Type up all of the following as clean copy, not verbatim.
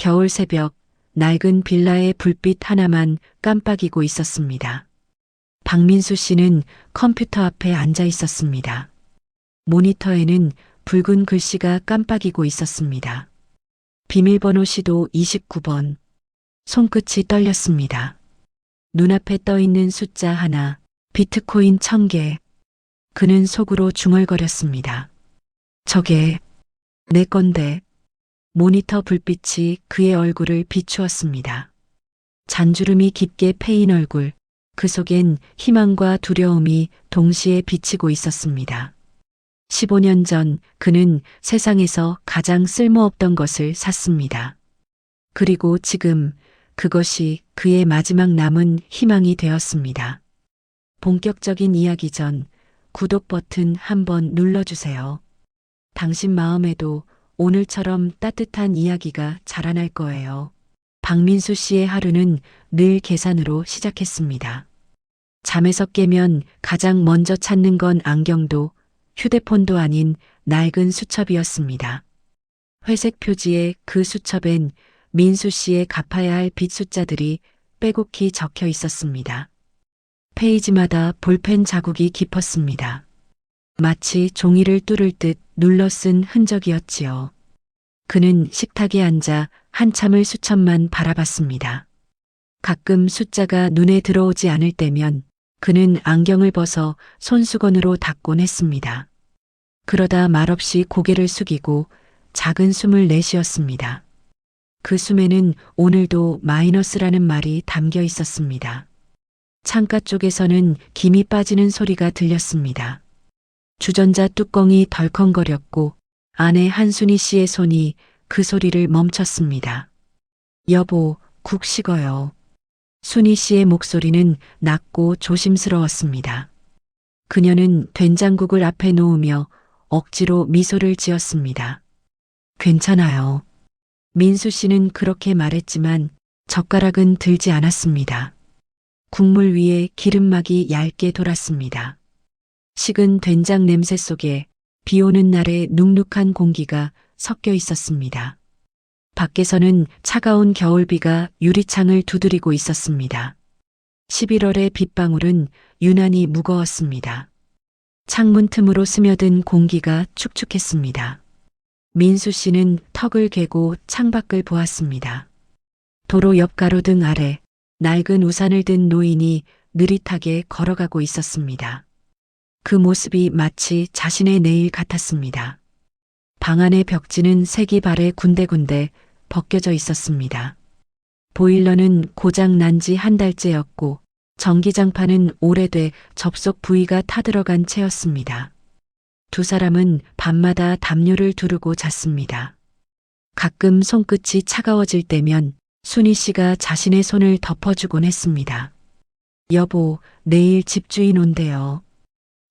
겨울 새벽, 낡은 빌라의 불빛 하나만 깜빡이고 있었습니다. 박민수 씨는 컴퓨터 앞에 앉아 있었습니다. 모니터에는 붉은 글씨가 깜빡이고 있었습니다. 비밀번호 시도 29번. 손끝이 떨렸습니다. 눈앞에 떠 있는 숫자 하나, 비트코인 1000개. 그는 속으로 중얼거렸습니다. 저게 내 건데. 모니터 불빛이 그의 얼굴을 비추었습니다. 잔주름이 깊게 패인 얼굴, 그 속엔 희망과 두려움이 동시에 비치고 있었습니다. 15년 전 그는 세상에서 가장 쓸모없던 것을 샀습니다. 그리고 지금 그것이 그의 마지막 남은 희망이 되었습니다. 본격적인 이야기 전 구독 버튼 한번 눌러주세요. 당신 마음에도 오늘처럼 따뜻한 이야기가 자라날 거예요. 박민수 씨의 하루는 늘 계산으로 시작했습니다. 잠에서 깨면 가장 먼저 찾는 건 안경도 휴대폰도 아닌 낡은 수첩이었습니다. 회색 표지의 그 수첩엔 민수 씨의 갚아야 할 빚 숫자들이 빼곡히 적혀 있었습니다. 페이지마다 볼펜 자국이 깊었습니다. 마치 종이를 뚫을 듯 눌러 쓴 흔적이었지요. 그는 식탁에 앉아 한참을 수첩만 바라봤습니다. 가끔 숫자가 눈에 들어오지 않을 때면 그는 안경을 벗어 손수건으로 닦곤 했습니다. 그러다 말없이 고개를 숙이고 작은 숨을 내쉬었습니다. 그 숨에는 오늘도 마이너스라는 말이 담겨 있었습니다. 창가 쪽에서는 김이 빠지는 소리가 들렸습니다. 주전자 뚜껑이 덜컹거렸고 아내 한순희 씨의 손이 그 소리를 멈췄습니다. 여보, 국 식어요. 순희 씨의 목소리는 낮고 조심스러웠습니다. 그녀는 된장국을 앞에 놓으며 억지로 미소를 지었습니다. 괜찮아요. 민수 씨는 그렇게 말했지만 젓가락은 들지 않았습니다. 국물 위에 기름막이 얇게 돌았습니다. 식은 된장 냄새 속에 비 오는 날의 눅눅한 공기가 섞여 있었습니다. 밖에서는 차가운 겨울비가 유리창을 두드리고 있었습니다. 11월의 빗방울은 유난히 무거웠습니다. 창문 틈으로 스며든 공기가 축축했습니다. 민수 씨는 턱을 괴고 창밖을 보았습니다. 도로 옆 가로등 아래 낡은 우산을 든 노인이 느릿하게 걸어가고 있었습니다. 그 모습이 마치 자신의 내일 같았습니다. 방 안의 벽지는 색이 발에 군데군데 벗겨져 있었습니다. 보일러는 고장 난 지 한 달째였고 전기장판은 오래돼 접속 부위가 타들어간 채였습니다. 두 사람은 밤마다 담요를 두르고 잤습니다. 가끔 손끝이 차가워질 때면 순희 씨가 자신의 손을 덮어주곤 했습니다. 여보, 내일 집주인 온대요.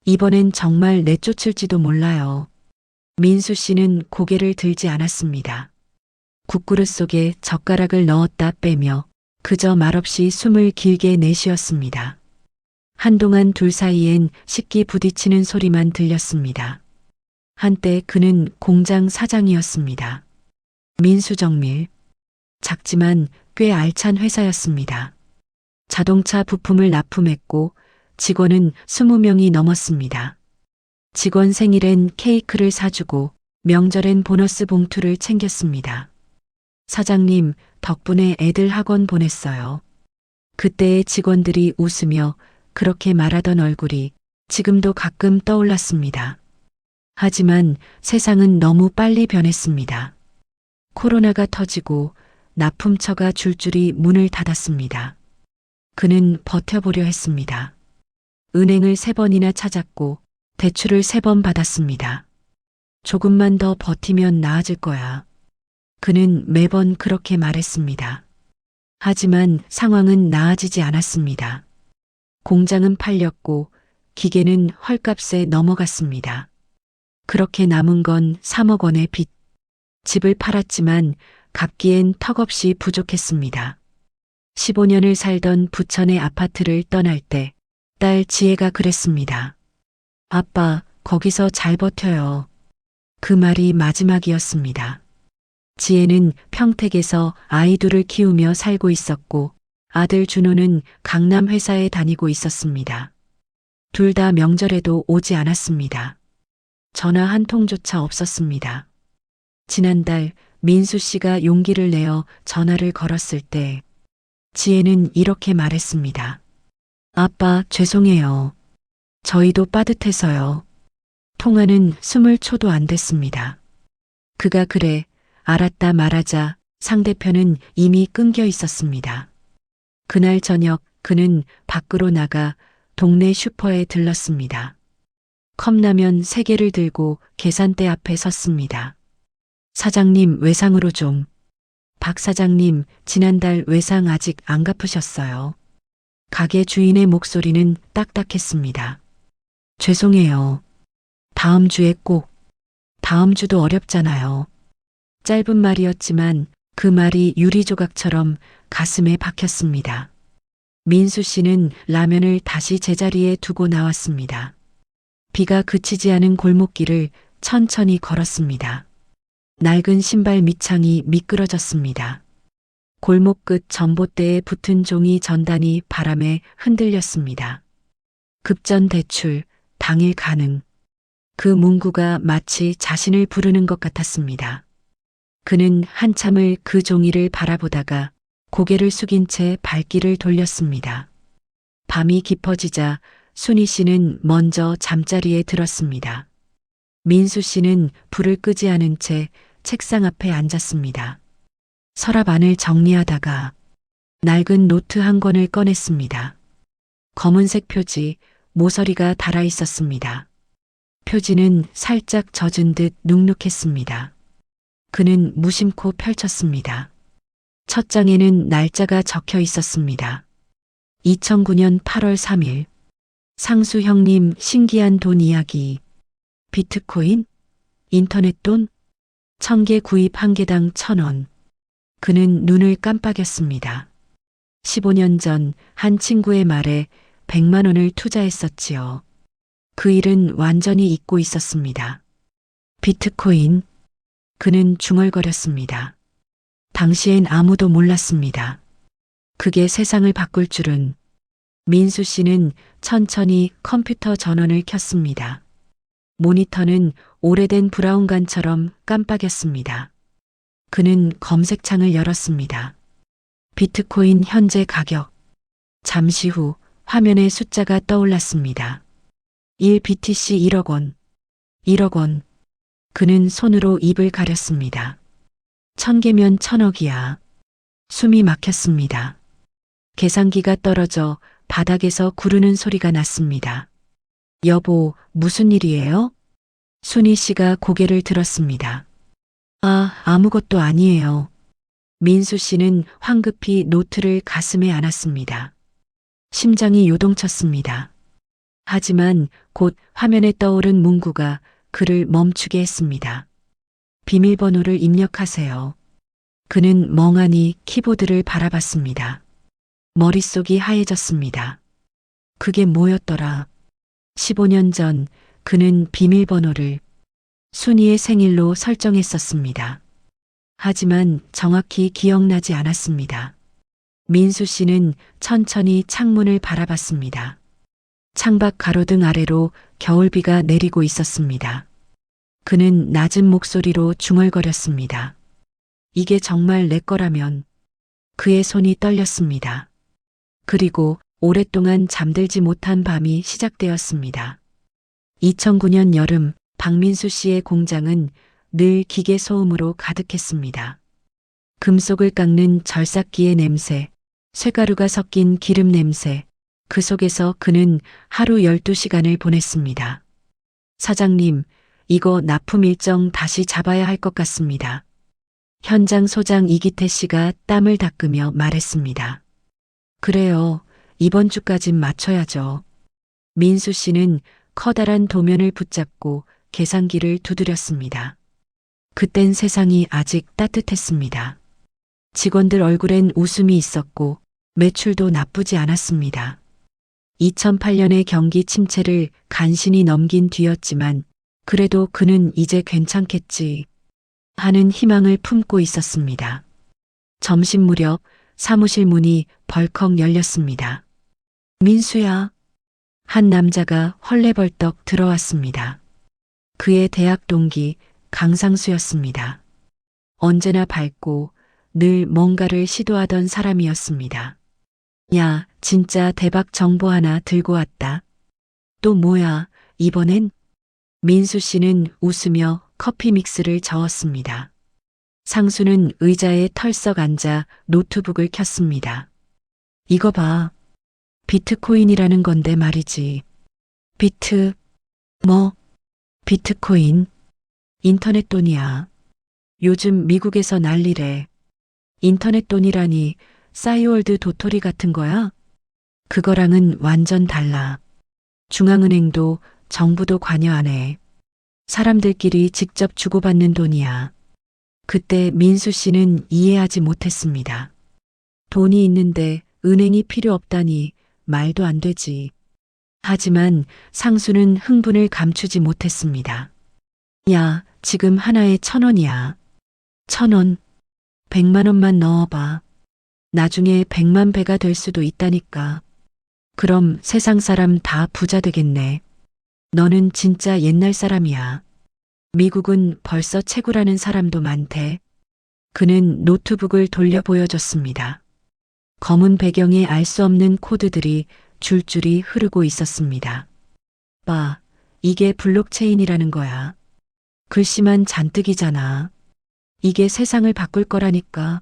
이번엔 정말 내쫓을지도 몰라요. 민수 씨는 고개를 들지 않았습니다. 국그릇 속에 젓가락을 넣었다 빼며 그저 말없이 숨을 길게 내쉬었습니다. 한동안 둘 사이엔 식기 부딪히는 소리만 들렸습니다. 한때 그는 공장 사장이었습니다. 민수정밀. 작지만 꽤 알찬 회사였습니다. 자동차 부품을 납품했고 직원은 20명이 넘었습니다. 직원 생일엔 케이크를 사주고 명절엔 보너스 봉투를 챙겼습니다. 사장님, 덕분에 애들 학원 보냈어요. 그때의 직원들이 웃으며 그렇게 말하던 얼굴이 지금도 가끔 떠올랐습니다. 하지만 세상은 너무 빨리 변했습니다. 코로나가 터지고 납품처가 줄줄이 문을 닫았습니다. 그는 버텨보려 했습니다. 은행을 3번이나 찾았고 대출을 3번 받았습니다. 조금만 더 버티면 나아질 거야. 그는 매번 그렇게 말했습니다. 하지만 상황은 나아지지 않았습니다. 공장은 팔렸고 기계는 헐값에 넘어갔습니다. 그렇게 남은 건 3억 원의 빚. 집을 팔았지만 갚기엔 턱없이 부족했습니다. 15년을 살던 부천의 아파트를 떠날 때 딸 지혜가 그랬습니다. 아빠, 거기서 잘 버텨요. 그 말이 마지막이었습니다. 지혜는 평택에서 아이 둘을 키우며 살고 있었고 아들 준호는 강남 회사에 다니고 있었습니다. 둘 다 명절에도 오지 않았습니다. 전화 한 통조차 없었습니다. 지난달 민수 씨가 용기를 내어 전화를 걸었을 때 지혜는 이렇게 말했습니다. 아빠, 죄송해요. 저희도 빠듯해서요. 통화는 20초도 안 됐습니다. 그가 그래, 알았다 말하자 상대편은 이미 끊겨 있었습니다. 그날 저녁 그는 밖으로 나가 동네 슈퍼에 들렀습니다. 컵라면 3개를 들고 계산대 앞에 섰습니다. 사장님 외상으로 좀. 박 사장님 지난달 외상 아직 안 갚으셨어요. 가게 주인의 목소리는 딱딱했습니다. 죄송해요. 다음 주에 꼭. 다음 주도 어렵잖아요. 짧은 말이었지만 그 말이 유리조각처럼 가슴에 박혔습니다. 민수 씨는 라면을 다시 제자리에 두고 나왔습니다. 비가 그치지 않은 골목길을 천천히 걸었습니다. 낡은 신발 밑창이 미끄러졌습니다. 골목 끝 전봇대에 붙은 종이 전단이 바람에 흔들렸습니다. 급전 대출, 당일 가능. 그 문구가 마치 자신을 부르는 것 같았습니다. 그는 한참을 그 종이를 바라보다가 고개를 숙인 채 발길을 돌렸습니다. 밤이 깊어지자 순희 씨는 먼저 잠자리에 들었습니다. 민수 씨는 불을 끄지 않은 채 책상 앞에 앉았습니다. 서랍 안을 정리하다가 낡은 노트 한 권을 꺼냈습니다. 검은색 표지, 모서리가 달아 있었습니다. 표지는 살짝 젖은 듯 눅눅했습니다. 그는 무심코 펼쳤습니다. 첫 장에는 날짜가 적혀 있었습니다. 2009년 8월 3일. 상수 형님 신기한 돈 이야기. 비트코인? 인터넷 돈? 1000개 구입 1개당 1000원. 그는 눈을 깜빡였습니다. 15년 전 한 친구의 말에 100만 원을 투자했었지요. 그 일은 완전히 잊고 있었습니다. 비트코인. 그는 중얼거렸습니다. 당시엔 아무도 몰랐습니다. 그게 세상을 바꿀 줄은. 민수 씨는 천천히 컴퓨터 전원을 켰습니다. 모니터는 오래된 브라운관처럼 깜빡였습니다. 그는 검색창을 열었습니다. 비트코인 현재 가격. 잠시 후 화면에 숫자가 떠올랐습니다. 1BTC 1억 원. 1억 원. 그는 손으로 입을 가렸습니다. 1000개면 1000억이야. 숨이 막혔습니다. 계산기가 떨어져 바닥에서 구르는 소리가 났습니다. 여보, 무슨 일이에요? 순희 씨가 고개를 들었습니다. 아무것도 아니에요. 민수 씨는 황급히 노트를 가슴에 안았습니다. 심장이 요동쳤습니다. 하지만 곧 화면에 떠오른 문구가 그를 멈추게 했습니다. 비밀번호를 입력하세요. 그는 멍하니 키보드를 바라봤습니다. 머릿속이 하얘졌습니다. 그게 뭐였더라? 15년 전 그는 비밀번호를 순이의 생일로 설정했었습니다. 하지만 정확히 기억나지 않았습니다. 민수 씨는 천천히 창문을 바라봤습니다. 창밖 가로등 아래로 겨울비가 내리고 있었습니다. 그는 낮은 목소리로 중얼거렸습니다. 이게 정말 내 거라면. 그의 손이 떨렸습니다. 그리고 오랫동안 잠들지 못한 밤이 시작되었습니다. 2009년 여름 박민수 씨의 공장은 늘 기계 소음으로 가득했습니다. 금속을 깎는 절삭기의 냄새, 쇠가루가 섞인 기름 냄새, 그 속에서 그는 하루 12시간을 보냈습니다. 사장님, 이거 납품 일정 다시 잡아야 할 것 같습니다. 현장 소장 이기태 씨가 땀을 닦으며 말했습니다. 그래요. 이번 주까진 맞춰야죠. 민수 씨는 커다란 도면을 붙잡고 계산기를 두드렸습니다. 그땐 세상이 아직 따뜻했습니다. 직원들 얼굴엔 웃음이 있었고 매출도 나쁘지 않았습니다. 2008년의 경기 침체를 간신히 넘긴 뒤였지만 그래도 그는 이제 괜찮겠지 하는 희망을 품고 있었습니다. 점심 무렵 사무실 문이 벌컥 열렸습니다. 민수야. 한 남자가 헐레벌떡 들어왔습니다. 그의 대학 동기 강상수였습니다. 언제나 밝고 늘 뭔가를 시도하던 사람이었습니다. 야, 진짜 대박 정보 하나 들고 왔다. 또 뭐야, 이번엔? 민수 씨는 웃으며 커피 믹스를 저었습니다. 상수는 의자에 털썩 앉아 노트북을 켰습니다. 이거 봐. 비트코인이라는 건데 말이지. 뭐? 비트코인? 인터넷 돈이야. 요즘 미국에서 난리래. 인터넷 돈이라니 싸이월드 도토리 같은 거야? 그거랑은 완전 달라. 중앙은행도 정부도 관여 안 해. 사람들끼리 직접 주고받는 돈이야. 그때 민수 씨는 이해하지 못했습니다. 돈이 있는데 은행이 필요 없다니 말도 안 되지. 하지만 상수는 흥분을 감추지 못했습니다. 야, 지금 하나에 1,000원이야. 1,000원. 100만 원만 넣어봐. 나중에 100만 배가 될 수도 있다니까. 그럼 세상 사람 다 부자 되겠네. 너는 진짜 옛날 사람이야. 미국은 벌써 채굴하는 사람도 많대. 그는 노트북을 돌려 보여줬습니다. 검은 배경에 알 수 없는 코드들이 줄줄이 흐르고 있었습니다. 봐, 이게 블록체인이라는 거야. 글씨만 잔뜩이잖아. 이게 세상을 바꿀 거라니까.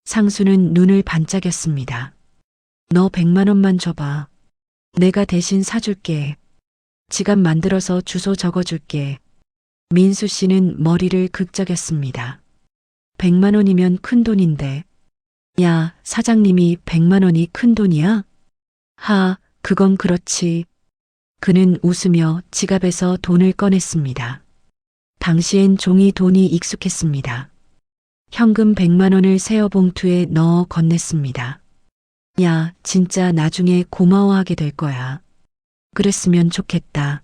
상수는 눈을 반짝였습니다. 너 100만 원만 줘봐. 내가 대신 사줄게. 지갑 만들어서 주소 적어줄게. 민수 씨는 머리를 극적였습니다. 100만 원이면 큰 돈인데. 야, 사장님이 100만 원이 큰 돈이야? 그건 그렇지. 그는 웃으며 지갑에서 돈을 꺼냈습니다. 당시엔 종이 돈이 익숙했습니다. 현금 100만 원을 세어 봉투에 넣어 건넸습니다. 야, 진짜 나중에 고마워하게 될 거야. 그랬으면 좋겠다.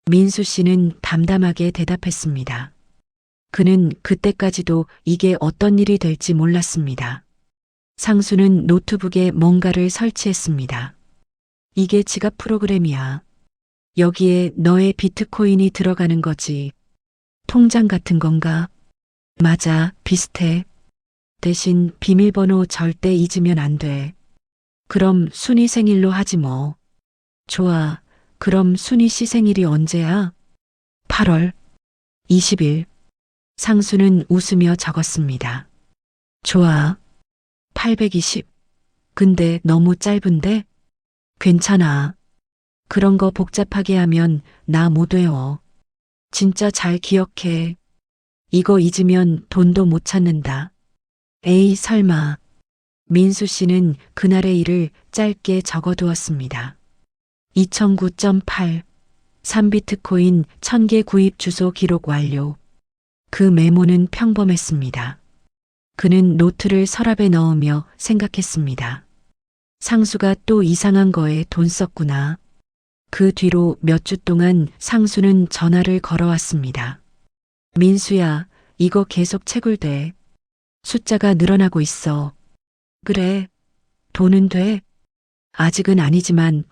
민수 씨는 담담하게 대답했습니다. 그는 그때까지도 이게 어떤 일이 될지 몰랐습니다. 상수는 노트북에 뭔가를 설치했습니다. 이게 지갑 프로그램이야. 여기에 너의 비트코인이 들어가는 거지. 통장 같은 건가? 맞아, 비슷해. 대신 비밀번호 절대 잊으면 안 돼. 그럼 순이 생일로 하지 뭐. 좋아. 그럼 순이 씨 생일이 언제야? 8월 20일. 상수는 웃으며 적었습니다. 좋아. 820. 근데 너무 짧은데? 괜찮아. 그런 거 복잡하게 하면 나 못 외워. 진짜 잘 기억해. 이거 잊으면 돈도 못 찾는다. 에이, 설마. 민수 씨는 그날의 일을 짧게 적어두었습니다. 2009.8 3비트코인 1000개 구입 주소 기록 완료. 그 메모는 평범했습니다. 그는 노트를 서랍에 넣으며 생각했습니다. 상수가 또 이상한 거에 돈 썼구나. 그 뒤로 몇 주 동안 상수는 전화를 걸어왔습니다. 민수야, 이거 계속 채굴돼. 숫자가 늘어나고 있어. 그래. 돈은 돼? 아직은 아니지만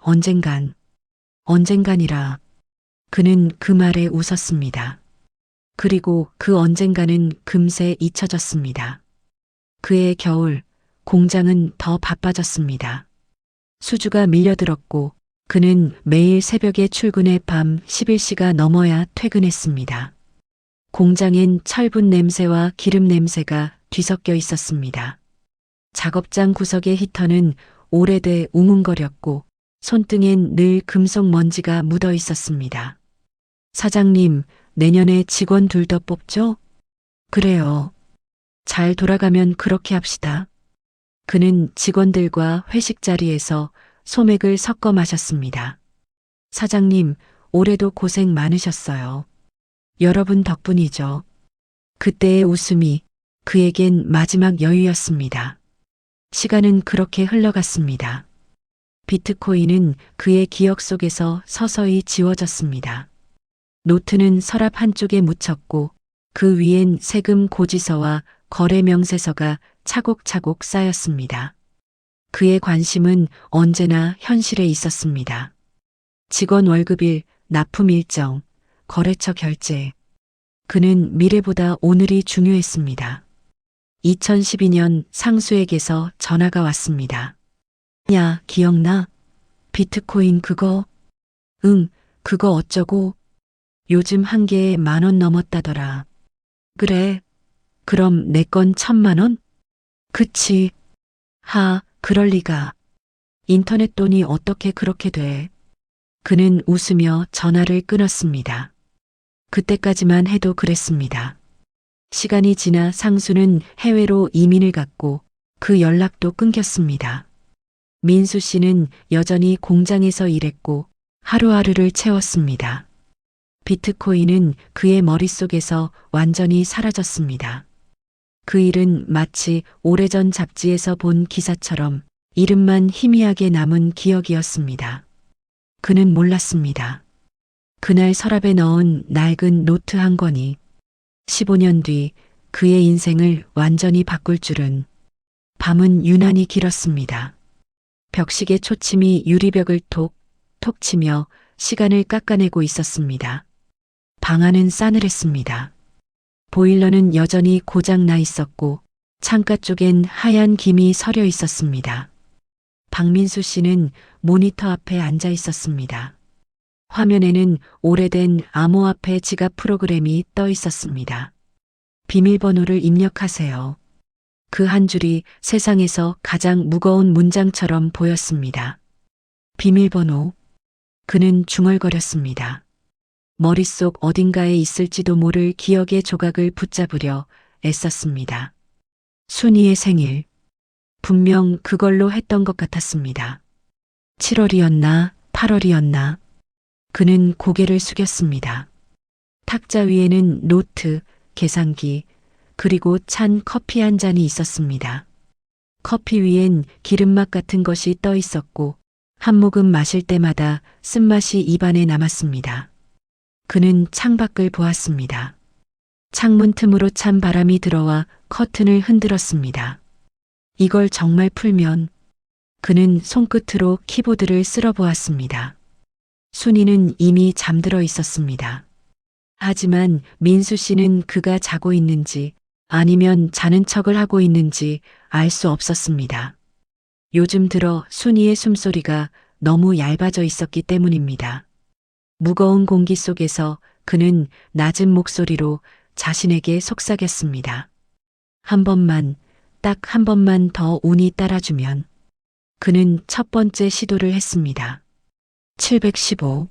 언젠간이라. 그는 그 말에 웃었습니다. 그리고 그 언젠가는 금세 잊혀졌습니다. 그해 겨울, 공장은 더 바빠졌습니다. 수주가 밀려들었고 그는 매일 새벽에 출근해 밤 11시가 넘어야 퇴근했습니다. 공장엔 철분 냄새와 기름 냄새가 뒤섞여 있었습니다. 작업장 구석의 히터는 오래돼 웅웅거렸고 손등엔 늘 금속 먼지가 묻어 있었습니다. 사장님, 내년에 직원 둘 더 뽑죠? 그래요. 잘 돌아가면 그렇게 합시다. 그는 직원들과 회식 자리에서 소맥을 섞어 마셨습니다. 사장님, 올해도 고생 많으셨어요. 여러분 덕분이죠. 그때의 웃음이 그에겐 마지막 여유였습니다. 시간은 그렇게 흘러갔습니다. 비트코인은 그의 기억 속에서 서서히 지워졌습니다. 노트는 서랍 한쪽에 묻혔고 그 위엔 세금 고지서와 거래 명세서가 차곡차곡 쌓였습니다. 그의 관심은 언제나 현실에 있었습니다. 직원 월급일, 납품 일정, 거래처 결제. 그는 미래보다 오늘이 중요했습니다. 2012년 상수에게서 전화가 왔습니다. 야, 기억나? 비트코인 그거? 응, 그거 어쩌고? 요즘 한 개에 10,000원 넘었다더라. 그래. 그럼 내 건 1,000만 원? 그치. 그럴 리가. 인터넷 돈이 어떻게 그렇게 돼? 그는 웃으며 전화를 끊었습니다. 그때까지만 해도 그랬습니다. 시간이 지나 상수는 해외로 이민을 갔고 그 연락도 끊겼습니다. 민수 씨는 여전히 공장에서 일했고 하루하루를 채웠습니다. 비트코인은 그의 머릿속에서 완전히 사라졌습니다. 그 일은 마치 오래전 잡지에서 본 기사처럼 이름만 희미하게 남은 기억이었습니다. 그는 몰랐습니다. 그날 서랍에 넣은 낡은 노트 한 권이 15년 뒤 그의 인생을 완전히 바꿀 줄은. 밤은 유난히 길었습니다. 벽시계 초침이 유리벽을 톡, 톡 치며 시간을 깎아내고 있었습니다. 방 안은 싸늘했습니다. 보일러는 여전히 고장 나 있었고 창가 쪽엔 하얀 김이 서려 있었습니다. 박민수 씨는 모니터 앞에 앉아 있었습니다. 화면에는 오래된 암호화폐 지갑 프로그램이 떠 있었습니다. 비밀번호를 입력하세요. 그 한 줄이 세상에서 가장 무거운 문장처럼 보였습니다. 비밀번호. 그는 중얼거렸습니다. 머릿속 어딘가에 있을지도 모를 기억의 조각을 붙잡으려 애썼습니다. 순이의 생일. 분명 그걸로 했던 것 같았습니다. 7월이었나, 8월이었나. 그는 고개를 숙였습니다. 탁자 위에는 노트, 계산기, 그리고 찬 커피 한 잔이 있었습니다. 커피 위엔 기름막 같은 것이 떠 있었고 한 모금 마실 때마다 쓴맛이 입안에 남았습니다. 그는 창밖을 보았습니다. 창문 틈으로 찬 바람이 들어와 커튼을 흔들었습니다. 이걸 정말 풀면. 그는 손끝으로 키보드를 쓸어보았습니다. 순이는 이미 잠들어 있었습니다. 하지만 민수 씨는 그가 자고 있는지 아니면 자는 척을 하고 있는지 알 수 없었습니다. 요즘 들어 순이의 숨소리가 너무 얇아져 있었기 때문입니다. 무거운 공기 속에서 그는 낮은 목소리로 자신에게 속삭였습니다. 한 번만, 딱 한 번만 더 운이 따라주면. 그는 첫 번째 시도를 했습니다. 715.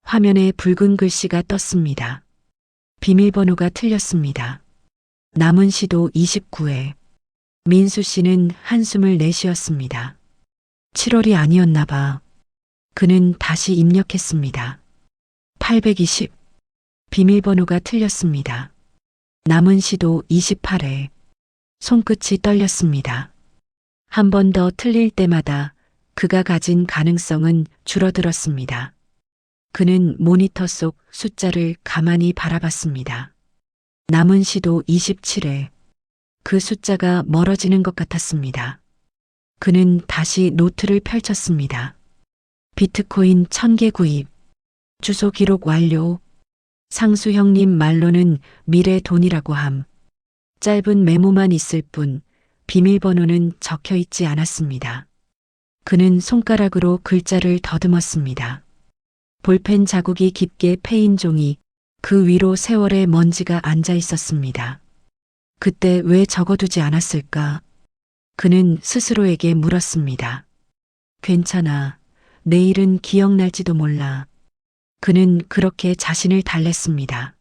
화면에 붉은 글씨가 떴습니다. 비밀번호가 틀렸습니다. 남은 시도 29회. 민수 씨는 한숨을 내쉬었습니다. 7월이 아니었나 봐. 그는 다시 입력했습니다. 820. 비밀번호가 틀렸습니다. 남은 시도 28회. 손끝이 떨렸습니다. 한 번 더 틀릴 때마다 그가 가진 가능성은 줄어들었습니다. 그는 모니터 속 숫자를 가만히 바라봤습니다. 남은 시도 27회. 그 숫자가 멀어지는 것 같았습니다. 그는 다시 노트를 펼쳤습니다. 비트코인 1000개 구입. 주소 기록 완료. 상수 형님 말로는 미래 돈이라고 함. 짧은 메모만 있을 뿐 비밀번호는 적혀 있지 않았습니다. 그는 손가락으로 글자를 더듬었습니다. 볼펜 자국이 깊게 패인 종이 그 위로 세월의 먼지가 앉아 있었습니다. 그때 왜 적어두지 않았을까? 그는 스스로에게 물었습니다. 괜찮아. 내일은 기억날지도 몰라. 그는 그렇게 자신을 달랬습니다.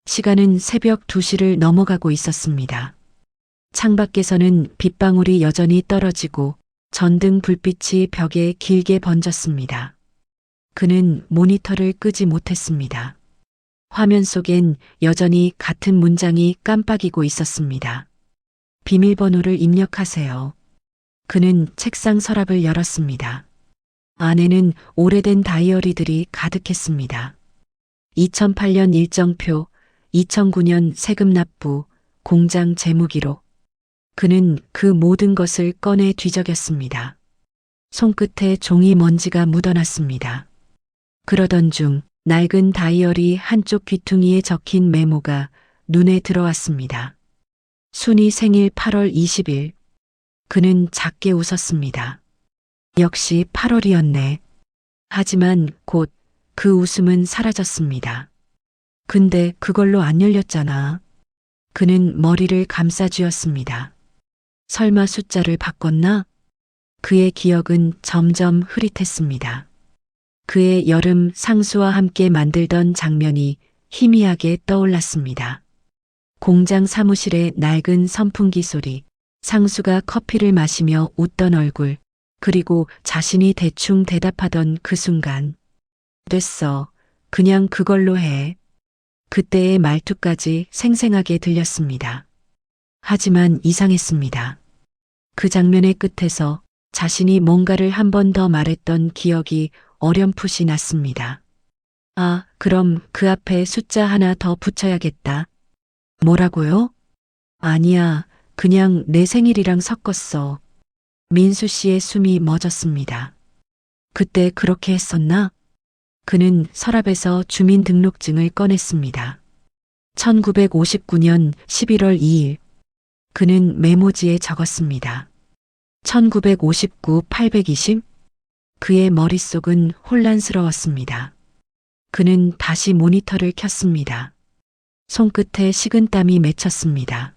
시간은 새벽 2시를 넘어가고 있었습니다. 창밖에서는 빗방울이 여전히 떨어지고 전등 불빛이 벽에 길게 번졌습니다. 그는 모니터를 끄지 못했습니다. 화면 속엔 여전히 같은 문장이 깜빡이고 있었습니다. 비밀번호를 입력하세요. 그는 책상 서랍을 열었습니다. 안에는 오래된 다이어리들이 가득했습니다. 2008년 일정표, 2009년 세금 납부, 공장 재무 기록. 그는 그 모든 것을 꺼내 뒤적였습니다. 손끝에 종이 먼지가 묻어났습니다. 그러던 중 낡은 다이어리 한쪽 귀퉁이에 적힌 메모가 눈에 들어왔습니다. 순이 생일 8월 20일. 그는 작게 웃었습니다. 역시 8월이었네. 하지만 곧 그 웃음은 사라졌습니다. 근데 그걸로 안 열렸잖아. 그는 머리를 감싸쥐었습니다. 설마 숫자를 바꿨나? 그의 기억은 점점 흐릿했습니다. 그의 여름 상수와 함께 만들던 장면이 희미하게 떠올랐습니다. 공장 사무실의 낡은 선풍기 소리, 상수가 커피를 마시며 웃던 얼굴, 그리고 자신이 대충 대답하던 그 순간. 됐어. 그냥 그걸로 해. 그때의 말투까지 생생하게 들렸습니다. 하지만 이상했습니다. 그 장면의 끝에서 자신이 뭔가를 한 번 더 말했던 기억이 어렴풋이 났습니다. 아, 그럼 그 앞에 숫자 하나 더 붙여야겠다. 뭐라고요? 아니야, 그냥 내 생일이랑 섞었어. 민수 씨의 숨이 멎었습니다. 그때 그렇게 했었나? 그는 서랍에서 주민등록증을 꺼냈습니다. 1959년 11월 2일. 그는 메모지에 적었습니다. 1959 820? 그의 머릿속은 혼란스러웠습니다. 그는 다시 모니터를 켰습니다. 손끝에 식은땀이 맺혔습니다.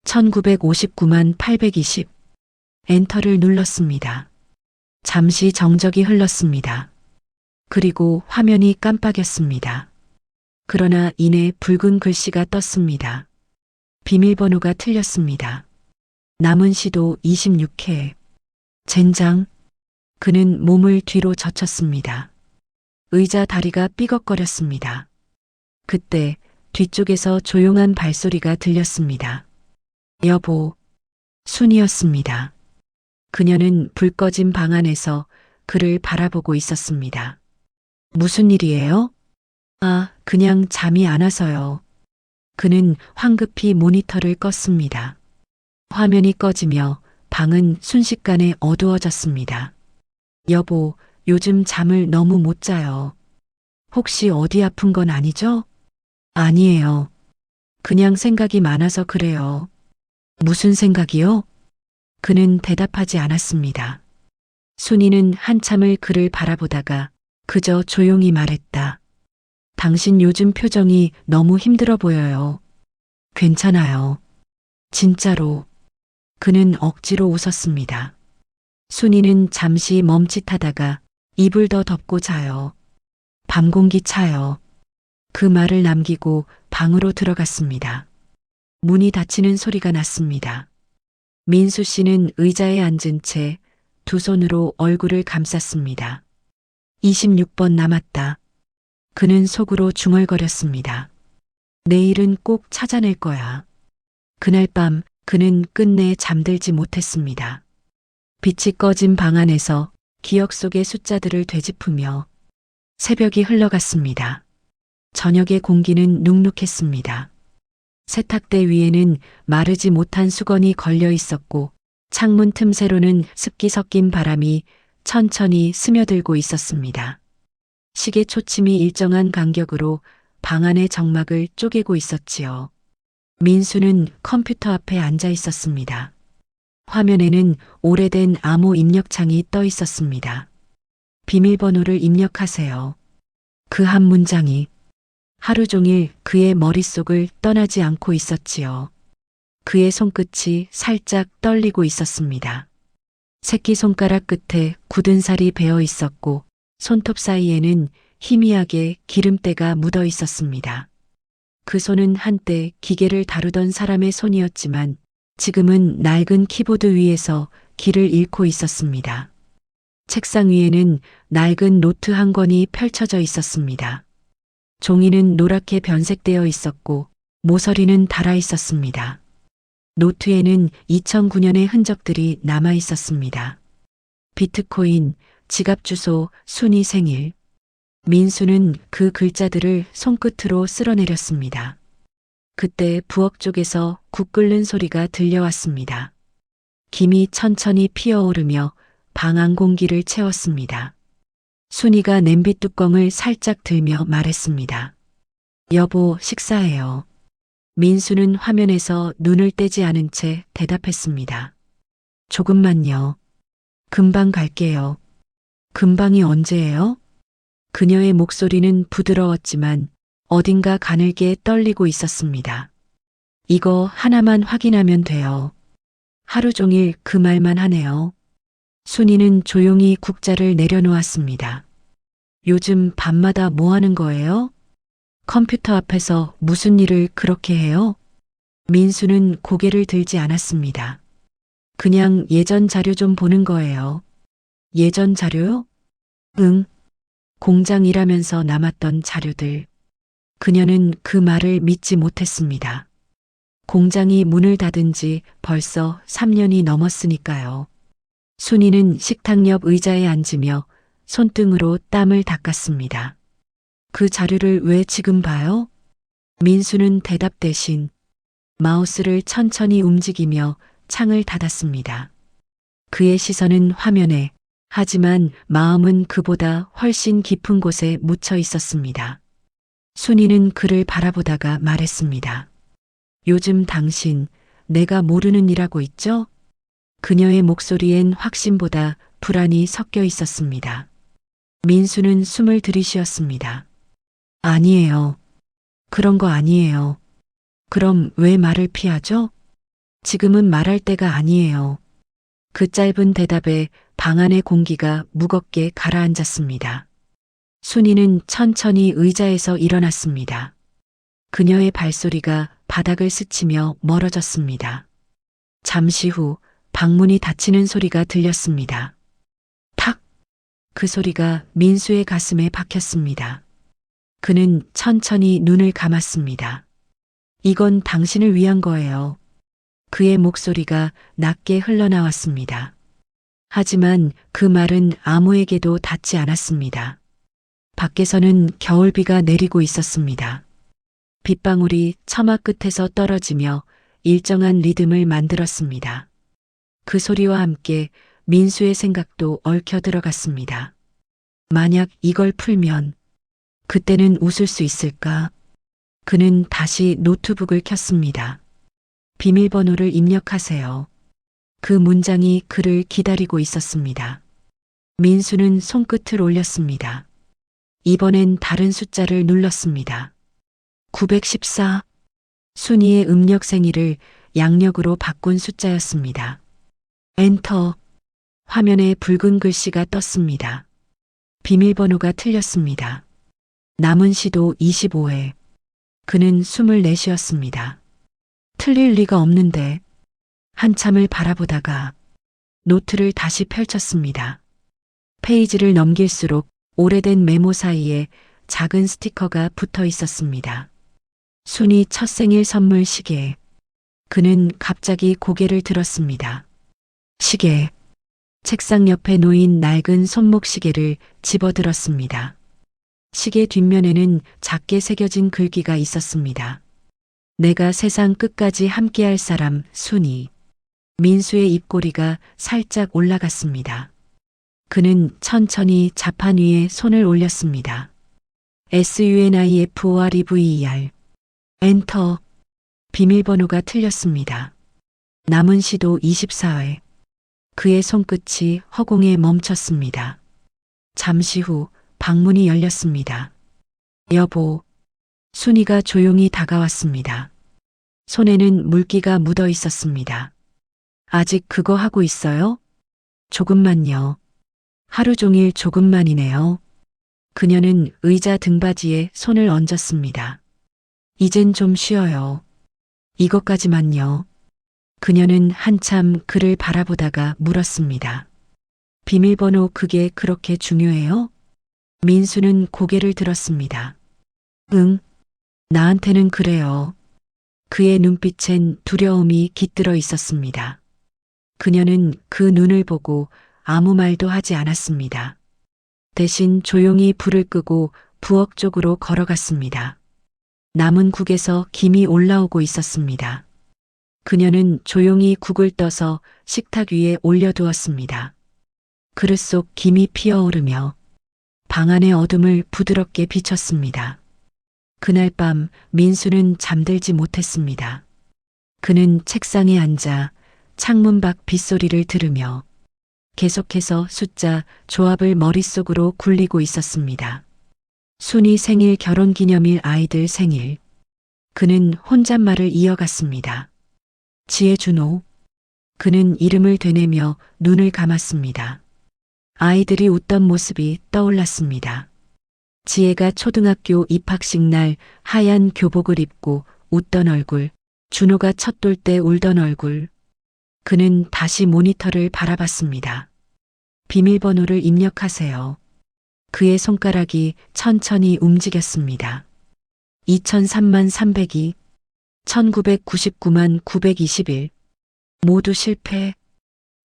1959만 820. 엔터를 눌렀습니다. 잠시 정적이 흘렀습니다. 그리고 화면이 깜빡였습니다. 그러나 이내 붉은 글씨가 떴습니다. 비밀번호가 틀렸습니다. 남은 시도 26회. 젠장. 그는 몸을 뒤로 젖혔습니다. 의자 다리가 삐걱거렸습니다. 그때 뒤쪽에서 조용한 발소리가 들렸습니다. 여보. 순이었습니다. 그녀는 불 꺼진 방 안에서 그를 바라보고 있었습니다. 무슨 일이에요? 아, 그냥 잠이 안 와서요. 그는 황급히 모니터를 껐습니다. 화면이 꺼지며 방은 순식간에 어두워졌습니다. 여보, 요즘 잠을 너무 못 자요. 혹시 어디 아픈 건 아니죠? 아니에요. 그냥 생각이 많아서 그래요. 무슨 생각이요? 그는 대답하지 않았습니다. 순이는 한참을 그를 바라보다가 그저 조용히 말했다. 당신 요즘 표정이 너무 힘들어 보여요. 괜찮아요. 진짜로. 그는 억지로 웃었습니다. 순이는 잠시 멈칫하다가 이불 더 덮고 자요. 밤 공기 차요. 그 말을 남기고 방으로 들어갔습니다. 문이 닫히는 소리가 났습니다. 민수 씨는 의자에 앉은 채 두 손으로 얼굴을 감쌌습니다. 26번 남았다. 그는 속으로 중얼거렸습니다. 내일은 꼭 찾아낼 거야. 그날 밤 그는 끝내 잠들지 못했습니다. 빛이 꺼진 방 안에서 기억 속의 숫자들을 되짚으며 새벽이 흘러갔습니다. 저녁의 공기는 눅눅했습니다. 세탁대 위에는 마르지 못한 수건이 걸려 있었고 창문 틈새로는 습기 섞인 바람이 천천히 스며들고 있었습니다. 시계 초침이 일정한 간격으로 방 안의 정막을 쪼개고 있었지요. 민수는 컴퓨터 앞에 앉아 있었습니다. 화면에는 오래된 암호 입력창이 떠 있었습니다. 비밀번호를 입력하세요. 그 한 문장이 하루 종일 그의 머릿속을 떠나지 않고 있었지요. 그의 손끝이 살짝 떨리고 있었습니다. 새끼손가락 끝에 굳은 살이 배어 있었고 손톱 사이에는 희미하게 기름때가 묻어 있었습니다. 그 손은 한때 기계를 다루던 사람의 손이었지만 지금은 낡은 키보드 위에서 길을 잃고 있었습니다. 책상 위에는 낡은 노트 한 권이 펼쳐져 있었습니다. 종이는 노랗게 변색되어 있었고 모서리는 닳아 있었습니다. 노트에는 2009년의 흔적들이 남아 있었습니다. 비트코인, 지갑 주소, 순이 생일. 민수는 그 글자들을 손끝으로 쓸어내렸습니다. 그때 부엌 쪽에서 국 끓는 소리가 들려왔습니다. 김이 천천히 피어오르며 방 안 공기를 채웠습니다. 순이가 냄비 뚜껑을 살짝 들며 말했습니다. 여보, 식사해요. 민수는 화면에서 눈을 떼지 않은 채 대답했습니다. 조금만요. 금방 갈게요. 금방이 언제예요? 그녀의 목소리는 부드러웠지만 어딘가 가늘게 떨리고 있었습니다. 이거 하나만 확인하면 돼요. 하루 종일 그 말만 하네요. 순이는 조용히 국자를 내려놓았습니다. 요즘 밤마다 뭐 하는 거예요? 컴퓨터 앞에서 무슨 일을 그렇게 해요? 민수는 고개를 들지 않았습니다. 그냥 예전 자료 좀 보는 거예요. 예전 자료요? 응. 공장 일하면서 남았던 자료들. 그녀는 그 말을 믿지 못했습니다. 공장이 문을 닫은 지 벌써 3년이 넘었으니까요. 순이는 식탁 옆 의자에 앉으며 손등으로 땀을 닦았습니다. 그 자료를 왜 지금 봐요? 민수는 대답 대신 마우스를 천천히 움직이며 창을 닫았습니다. 그의 시선은 화면에, 하지만 마음은 그보다 훨씬 깊은 곳에 묻혀 있었습니다. 순이는 그를 바라보다가 말했습니다. 요즘 당신, 내가 모르는 일 하고 있죠? 그녀의 목소리엔 확신보다 불안이 섞여 있었습니다. 민수는 숨을 들이쉬었습니다. 아니에요. 그런 거 아니에요. 그럼 왜 말을 피하죠? 지금은 말할 때가 아니에요. 그 짧은 대답에 방 안의 공기가 무겁게 가라앉았습니다. 순이는 천천히 의자에서 일어났습니다. 그녀의 발소리가 바닥을 스치며 멀어졌습니다. 잠시 후 방문이 닫히는 소리가 들렸습니다. 탁! 그 소리가 민수의 가슴에 박혔습니다. 그는 천천히 눈을 감았습니다. 이건 당신을 위한 거예요. 그의 목소리가 낮게 흘러나왔습니다. 하지만 그 말은 아무에게도 닿지 않았습니다. 밖에서는 겨울비가 내리고 있었습니다. 빗방울이 처마 끝에서 떨어지며 일정한 리듬을 만들었습니다. 그 소리와 함께 민수의 생각도 얽혀 들어갔습니다. 만약 이걸 풀면 그때는 웃을 수 있을까? 그는 다시 노트북을 켰습니다. 비밀번호를 입력하세요. 그 문장이 그를 기다리고 있었습니다. 민수는 손끝을 올렸습니다. 이번엔 다른 숫자를 눌렀습니다. 914. 순이의 음력 생일을 양력으로 바꾼 숫자였습니다. 엔터. 화면에 붉은 글씨가 떴습니다. 비밀번호가 틀렸습니다. 남은 시도 25회. 그는 숨을 내쉬었습니다. 틀릴 리가 없는데. 한참을 바라보다가 노트를 다시 펼쳤습니다. 페이지를 넘길수록 오래된 메모 사이에 작은 스티커가 붙어 있었습니다. 순이 첫 생일 선물 시계. 그는 갑자기 고개를 들었습니다. 시계. 책상 옆에 놓인 낡은 손목 시계를 집어들었습니다. 시계 뒷면에는 작게 새겨진 글귀가 있었습니다. 내가 세상 끝까지 함께할 사람 순이. 민수의 입꼬리가 살짝 올라갔습니다. 그는 천천히 자판 위에 손을 올렸습니다. SUNIFOREVER. 엔터. 비밀번호가 틀렸습니다. 남은 시도 24회. 그의 손끝이 허공에 멈췄습니다. 잠시 후 방문이 열렸습니다. 여보. 순이가 조용히 다가왔습니다. 손에는 물기가 묻어 있었습니다. 아직 그거 하고 있어요? 조금만요. 하루 종일 조금만이네요. 그녀는 의자 등받이에 손을 얹었습니다. 이젠 좀 쉬어요. 이것까지만요. 그녀는 한참 그를 바라보다가 물었습니다. 비밀번호 그게 그렇게 중요해요? 민수는 고개를 들었습니다. 응, 나한테는 그래요. 그의 눈빛엔 두려움이 깃들어 있었습니다. 그녀는 그 눈을 보고 아무 말도 하지 않았습니다. 대신 조용히 불을 끄고 부엌 쪽으로 걸어갔습니다. 남은 국에서 김이 올라오고 있었습니다. 그녀는 조용히 국을 떠서 식탁 위에 올려두었습니다. 그릇 속 김이 피어오르며 방 안의 어둠을 부드럽게 비췄습니다. 그날 밤 민수는 잠들지 못했습니다. 그는 책상에 앉아 창문 밖 빗소리를 들으며 계속해서 숫자 조합을 머릿속으로 굴리고 있었습니다. 순이 생일, 결혼기념일, 아이들 생일. 그는 혼잣말을 이어갔습니다. 지혜준호. 그는 이름을 되뇌며 눈을 감았습니다. 아이들이 웃던 모습이 떠올랐습니다. 지혜가 초등학교 입학식 날 하얀 교복을 입고 웃던 얼굴, 준호가 첫 돌 때 울던 얼굴. 그는 다시 모니터를 바라봤습니다. 비밀번호를 입력하세요. 그의 손가락이 천천히 움직였습니다. 2003만 302, 1999만 921. 모두 실패.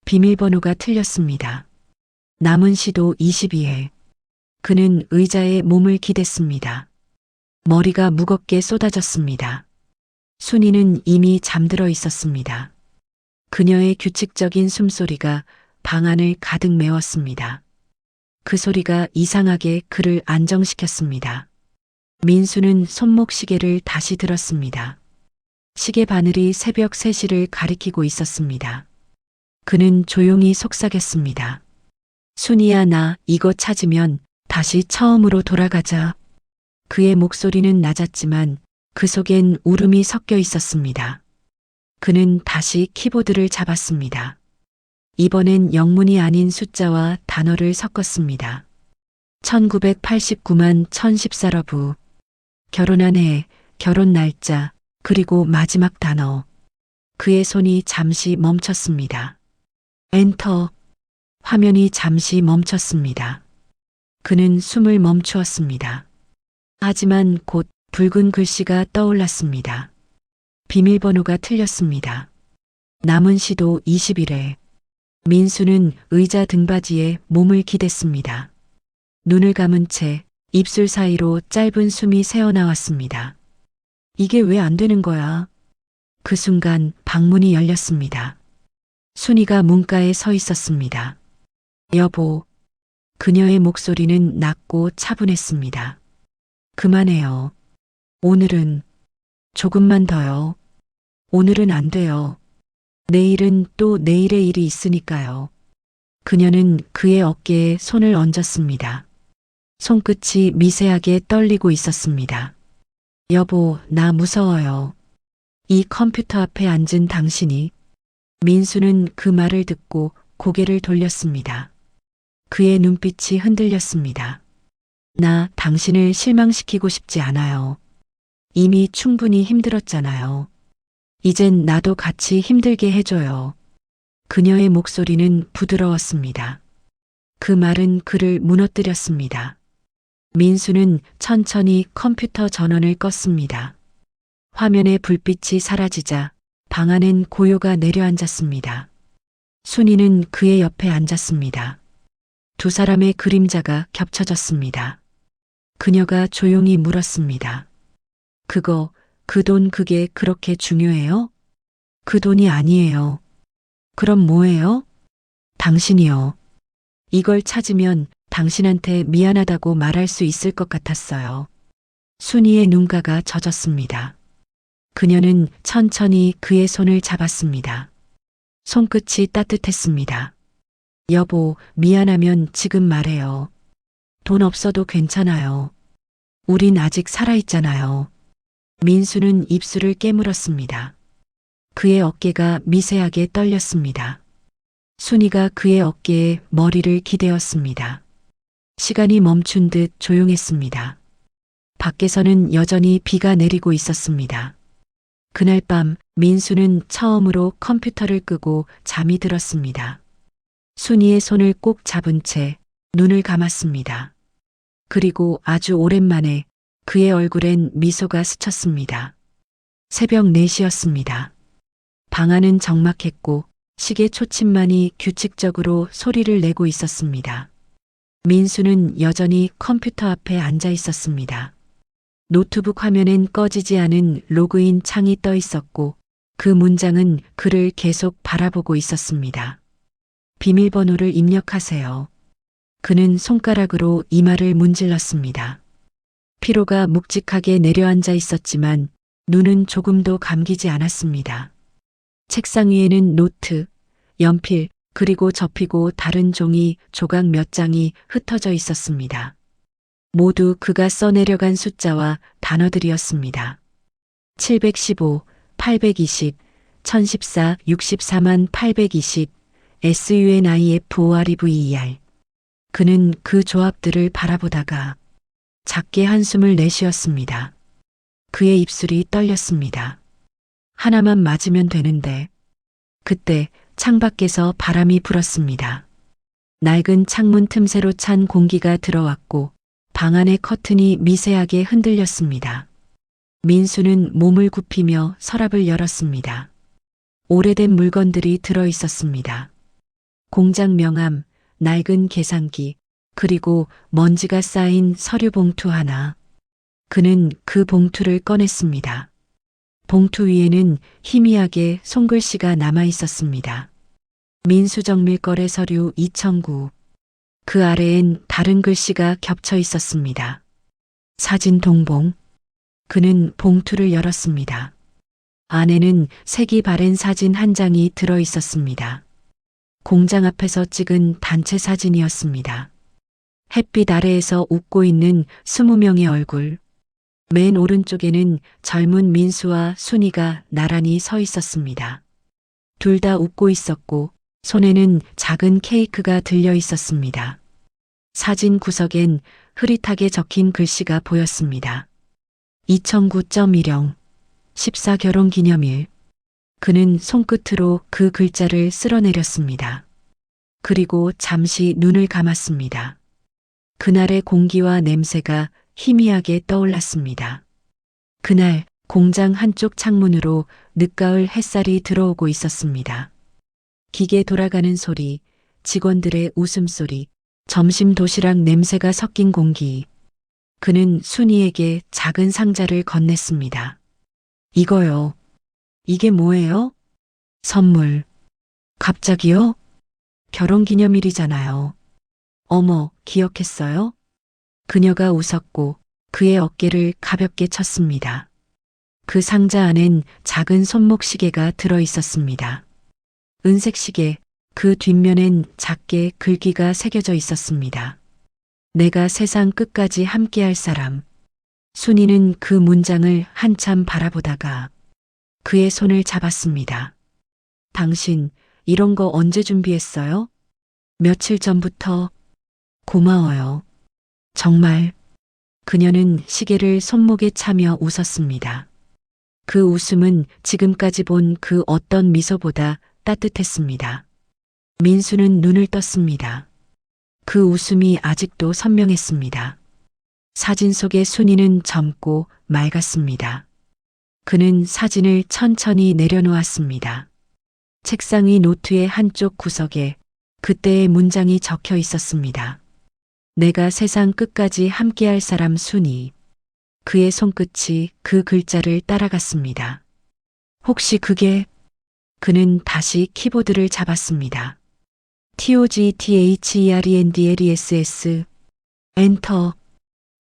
비밀번호가 틀렸습니다. 남은 시도 22회. 그는 의자에 몸을 기댔습니다. 머리가 무겁게 쏟아졌습니다. 순이는 이미 잠들어 있었습니다. 그녀의 규칙적인 숨소리가 방 안을 가득 메웠습니다. 그 소리가 이상하게 그를 안정시켰습니다. 민수는 손목 시계를 다시 들었습니다. 시계 바늘이 새벽 3시를 가리키고 있었습니다. 그는 조용히 속삭였습니다. 순이야, 나 이거 찾으면 다시 처음으로 돌아가자. 그의 목소리는 낮았지만 그 속엔 울음이 섞여 있었습니다. 그는 다시 키보드를 잡았습니다. 이번엔 영문이 아닌 숫자와 단어를 섞었습니다. 1989만 1014러브. 결혼한 해, 결혼 날짜, 그리고 마지막 단어. 그의 손이 잠시 멈췄습니다. 엔터. 화면이 잠시 멈췄습니다. 그는 숨을 멈추었습니다. 하지만 곧 붉은 글씨가 떠올랐습니다. 비밀번호가 틀렸습니다. 남은 시도 21회. 민수는 의자 등받이에 몸을 기댔습니다. 눈을 감은 채 입술 사이로 짧은 숨이 새어나왔습니다. 이게 왜 안 되는 거야? 그 순간 방문이 열렸습니다. 순이가 문가에 서 있었습니다. 여보. 그녀의 목소리는 낮고 차분했습니다. 그만해요. 오늘은 조금만 더요. 오늘은 안 돼요. 내일은 또 내일의 일이 있으니까요. 그녀는 그의 어깨에 손을 얹었습니다. 손끝이 미세하게 떨리고 있었습니다. 여보, 나 무서워요. 이 컴퓨터 앞에 앉은 당신이. 민수는 그 말을 듣고 고개를 돌렸습니다. 그의 눈빛이 흔들렸습니다. 나 당신을 실망시키고 싶지 않아요. 이미 충분히 힘들었잖아요. 이젠 나도 같이 힘들게 해줘요. 그녀의 목소리는 부드러웠습니다. 그 말은 그를 무너뜨렸습니다. 민수는 천천히 컴퓨터 전원을 껐습니다. 화면에 불빛이 사라지자 방 안엔 고요가 내려앉았습니다. 순이는 그의 옆에 앉았습니다. 두 사람의 그림자가 겹쳐졌습니다. 그녀가 조용히 물었습니다. 그거, 그 돈 그게 그렇게 중요해요? 그 돈이 아니에요. 그럼 뭐예요? 당신이요. 이걸 찾으면 당신한테 미안하다고 말할 수 있을 것 같았어요. 순이의 눈가가 젖었습니다. 그녀는 천천히 그의 손을 잡았습니다. 손끝이 따뜻했습니다. 여보, 미안하면 지금 말해요. 돈 없어도 괜찮아요. 우린 아직 살아있잖아요. 민수는 입술을 깨물었습니다. 그의 어깨가 미세하게 떨렸습니다. 순이가 그의 어깨에 머리를 기대었습니다. 시간이 멈춘 듯 조용했습니다. 밖에서는 여전히 비가 내리고 있었습니다. 그날 밤 민수는 처음으로 컴퓨터를 끄고 잠이 들었습니다. 순이의 손을 꼭 잡은 채 눈을 감았습니다. 그리고 아주 오랜만에 그의 얼굴엔 미소가 스쳤습니다. 새벽 4시였습니다. 방 안은 적막했고 시계 초침만이 규칙적으로 소리를 내고 있었습니다. 민수는 여전히 컴퓨터 앞에 앉아 있었습니다. 노트북 화면엔 꺼지지 않은 로그인 창이 떠 있었고 그 문장은 그를 계속 바라보고 있었습니다. 비밀번호를 입력하세요. 그는 손가락으로 이마를 문질렀습니다. 피로가 묵직하게 내려앉아 있었지만 눈은 조금도 감기지 않았습니다. 책상 위에는 노트, 연필, 그리고 접히고 다른 종이 조각 몇 장이 흩어져 있었습니다. 모두 그가 써내려간 숫자와 단어들이었습니다. 715, 820, 1014, 64만 820, SUNIFOREVER. 그는 그 조합들을 바라보다가 작게 한숨을 내쉬었습니다. 그의 입술이 떨렸습니다. 하나만 맞으면 되는데. 그때 창밖에서 바람이 불었습니다. 낡은 창문 틈새로 찬 공기가 들어왔고 방 안의 커튼이 미세하게 흔들렸습니다. 민수는 몸을 굽히며 서랍을 열었습니다. 오래된 물건들이 들어 있었습니다. 공장 명함, 낡은 계산기, 그리고 먼지가 쌓인 서류 봉투 하나. 그는 그 봉투를 꺼냈습니다. 봉투 위에는 희미하게 손글씨가 남아 있었습니다. 민수정밀거래 서류 2009. 그 아래엔 다른 글씨가 겹쳐 있었습니다. 사진 동봉. 그는 봉투를 열었습니다. 안에는 색이 바랜 사진 한 장이 들어 있었습니다. 공장 앞에서 찍은 단체 사진이었습니다. 햇빛 아래에서 웃고 있는 20명의 얼굴. 맨 오른쪽에는 젊은 민수와 순이가 나란히 서 있었습니다. 둘 다 웃고 있었고 손에는 작은 케이크가 들려 있었습니다. 사진 구석엔 흐릿하게 적힌 글씨가 보였습니다. 2009.10 14 결혼기념일. 그는 손끝으로 그 글자를 쓸어내렸습니다. 그리고 잠시 눈을 감았습니다. 그날의 공기와 냄새가 희미하게 떠올랐습니다. 그날 공장 한쪽 창문으로 늦가을 햇살이 들어오고 있었습니다. 기계 돌아가는 소리, 직원들의 웃음소리, 점심 도시락 냄새가 섞인 공기. 그는 순이에게 작은 상자를 건넸습니다. 이거요. 이게 뭐예요? 선물. 갑자기요? 결혼기념일이잖아요. 어머, 기억했어요? 그녀가 웃었고 그의 어깨를 가볍게 쳤습니다. 그 상자 안엔 작은 손목 시계가 들어 있었습니다. 은색 시계, 그 뒷면엔 작게 글귀가 새겨져 있었습니다. 내가 세상 끝까지 함께할 사람. 순이는 그 문장을 한참 바라보다가 그의 손을 잡았습니다. 당신, 이런 거 언제 준비했어요? 며칠 전부터. 고마워요. 정말. 그녀는 시계를 손목에 차며 웃었습니다. 그 웃음은 지금까지 본 그 어떤 미소보다 따뜻했습니다. 민수는 눈을 떴습니다. 그 웃음이 아직도 선명했습니다. 사진 속의 순이는 젊고 맑았습니다. 그는 사진을 천천히 내려놓았습니다. 책상 위 노트의 한쪽 구석에 그때의 문장이 적혀 있었습니다. 내가 세상 끝까지 함께할 사람 순이. 그의 손끝이 그 글자를 따라갔습니다. 혹시 그게? 그는 다시 키보드를 잡았습니다. TOGTHERENDLESS. 엔터.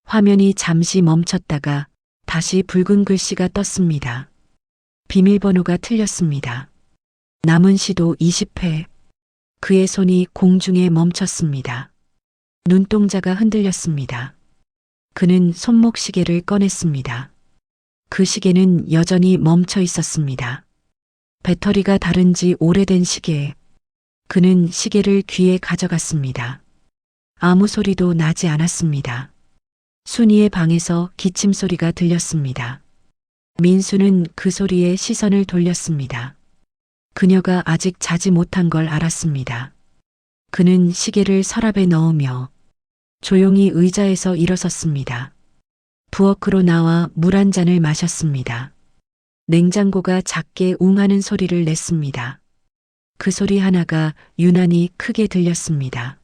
화면이 잠시 멈췄다가 다시 붉은 글씨가 떴습니다. 비밀번호가 틀렸습니다. 남은 시도 20회. 그의 손이 공중에 멈췄습니다. 눈동자가 흔들렸습니다. 그는 손목 시계를 꺼냈습니다. 그 시계는 여전히 멈춰 있었습니다. 배터리가 다른 지 오래된 시계. 그는 시계를 귀에 가져갔습니다. 아무 소리도 나지 않았습니다. 순이의 방에서 기침 소리가 들렸습니다. 민수는 그 소리에 시선을 돌렸습니다. 그녀가 아직 자지 못한 걸 알았습니다. 그는 시계를 서랍에 넣으며 조용히 의자에서 일어섰습니다. 부엌으로 나와 물 한 잔을 마셨습니다. 냉장고가 작게 웅하는 소리를 냈습니다. 그 소리 하나가 유난히 크게 들렸습니다.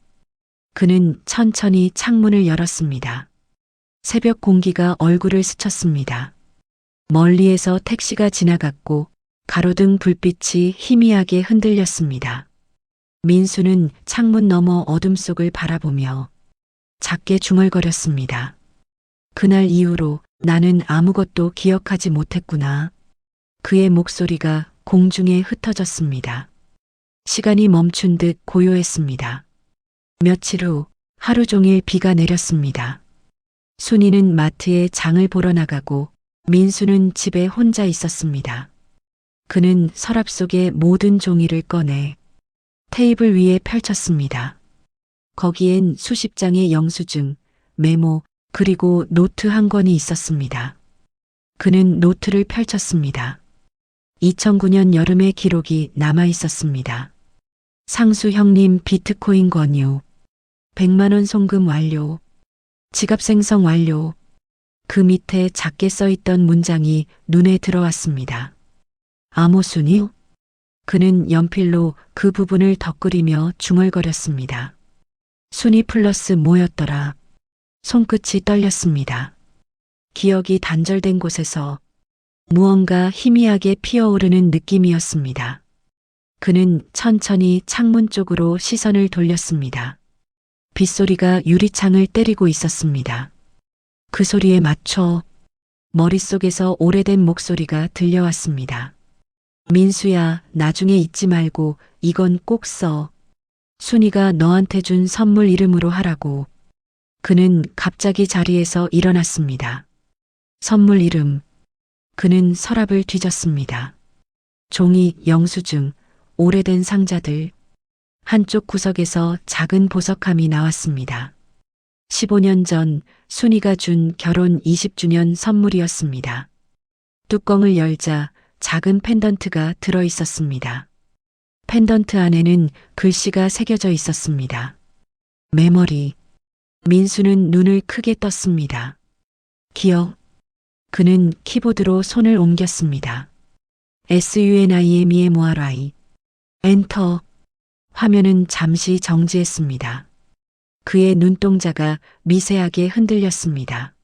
그는 천천히 창문을 열었습니다. 새벽 공기가 얼굴을 스쳤습니다. 멀리에서 택시가 지나갔고 가로등 불빛이 희미하게 흔들렸습니다. 민수는 창문 너머 어둠 속을 바라보며 작게 중얼거렸습니다. 그날 이후로 나는 아무것도 기억하지 못했구나. 그의 목소리가 공중에 흩어졌습니다. 시간이 멈춘 듯 고요했습니다. 며칠 후 하루 종일 비가 내렸습니다. 순이는 마트에 장을 보러 나가고 민수는 집에 혼자 있었습니다. 그는 서랍 속의 모든 종이를 꺼내 테이블 위에 펼쳤습니다. 거기엔 수십 장의 영수증, 메모, 그리고 노트 한 권이 있었습니다. 그는 노트를 펼쳤습니다. 2009년 여름의 기록이 남아 있었습니다. 상수 형님 비트코인 권유, 100만 원 송금 완료, 지갑 생성 완료. 그 밑에 작게 써 있던 문장이 눈에 들어왔습니다. 암호순이요? 그는 연필로 그 부분을 덧그리며 중얼거렸습니다. 순이 플러스 뭐였더라? 손끝이 떨렸습니다. 기억이 단절된 곳에서 무언가 희미하게 피어오르는 느낌이었습니다. 그는 천천히 창문 쪽으로 시선을 돌렸습니다. 빗소리가 유리창을 때리고 있었습니다. 그 소리에 맞춰 머릿속에서 오래된 목소리가 들려왔습니다. 민수야, 나중에 잊지 말고 이건 꼭 써. 순이가 너한테 준 선물 이름으로 하라고. 그는 갑자기 자리에서 일어났습니다. 선물 이름. 그는 서랍을 뒤졌습니다. 종이, 영수증, 오래된 상자들. 한쪽 구석에서 작은 보석함이 나왔습니다. 15년 전 순이가 준 결혼 20주년 선물이었습니다. 뚜껑을 열자 작은 펜던트가 들어 있었습니다. 펜던트 안에는 글씨가 새겨져 있었습니다. 메모리. 민수는 눈을 크게 떴습니다. 기억. 그는 키보드로 손을 옮겼습니다. SUNIMEMORI. 엔터. 화면은 잠시 정지했습니다. 그의 눈동자가 미세하게 흔들렸습니다.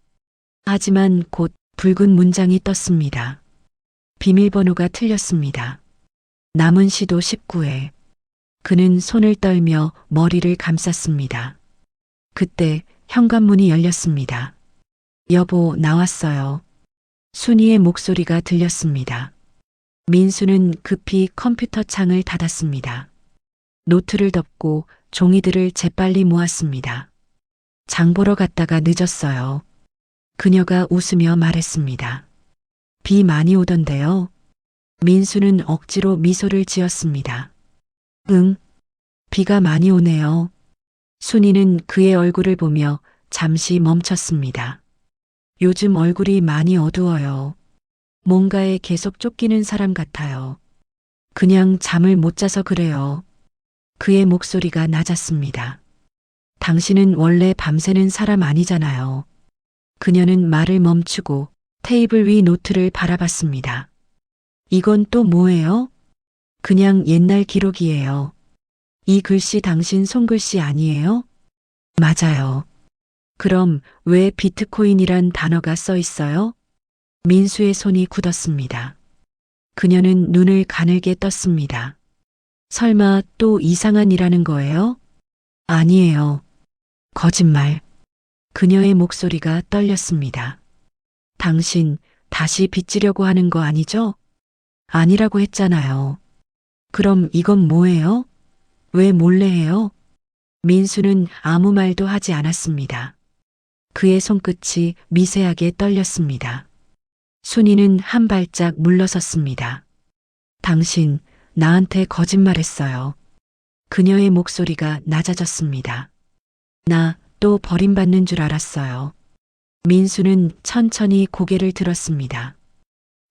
하지만 곧 붉은 문장이 떴습니다. 비밀번호가 틀렸습니다. 남은 시도 19회. 그는 손을 떨며 머리를 감쌌습니다. 그때 현관문이 열렸습니다. 여보, 나왔어요. 순이의 목소리가 들렸습니다. 민수는 급히 컴퓨터 창을 닫았습니다. 노트를 덮고 종이들을 재빨리 모았습니다. 장 보러 갔다가 늦었어요. 그녀가 웃으며 말했습니다. 비 많이 오던데요. 민수는 억지로 미소를 지었습니다. 응, 비가 많이 오네요. 순이는 그의 얼굴을 보며 잠시 멈췄습니다. 요즘 얼굴이 많이 어두워요. 뭔가에 계속 쫓기는 사람 같아요. 그냥 잠을 못 자서 그래요. 그의 목소리가 낮았습니다. 당신은 원래 밤새는 사람 아니잖아요. 그녀는 말을 멈추고 테이블 위 노트를 바라봤습니다. 이건 또 뭐예요? 그냥 옛날 기록이에요. 이 글씨 당신 손글씨 아니에요? 맞아요. 그럼 왜 비트코인이란 단어가 써 있어요? 민수의 손이 굳었습니다. 그녀는 눈을 가늘게 떴습니다. 설마 또 이상한 일하는 거예요? 아니에요. 거짓말. 그녀의 목소리가 떨렸습니다. 당신 다시 빚지려고 하는 거 아니죠? 아니라고 했잖아요. 그럼 이건 뭐예요? 왜 몰래 해요? 민수는 아무 말도 하지 않았습니다. 그의 손끝이 미세하게 떨렸습니다. 순이는 한 발짝 물러섰습니다. 당신 나한테 거짓말했어요. 그녀의 목소리가 낮아졌습니다. 나 또 버림받는 줄 알았어요. 민수는 천천히 고개를 들었습니다.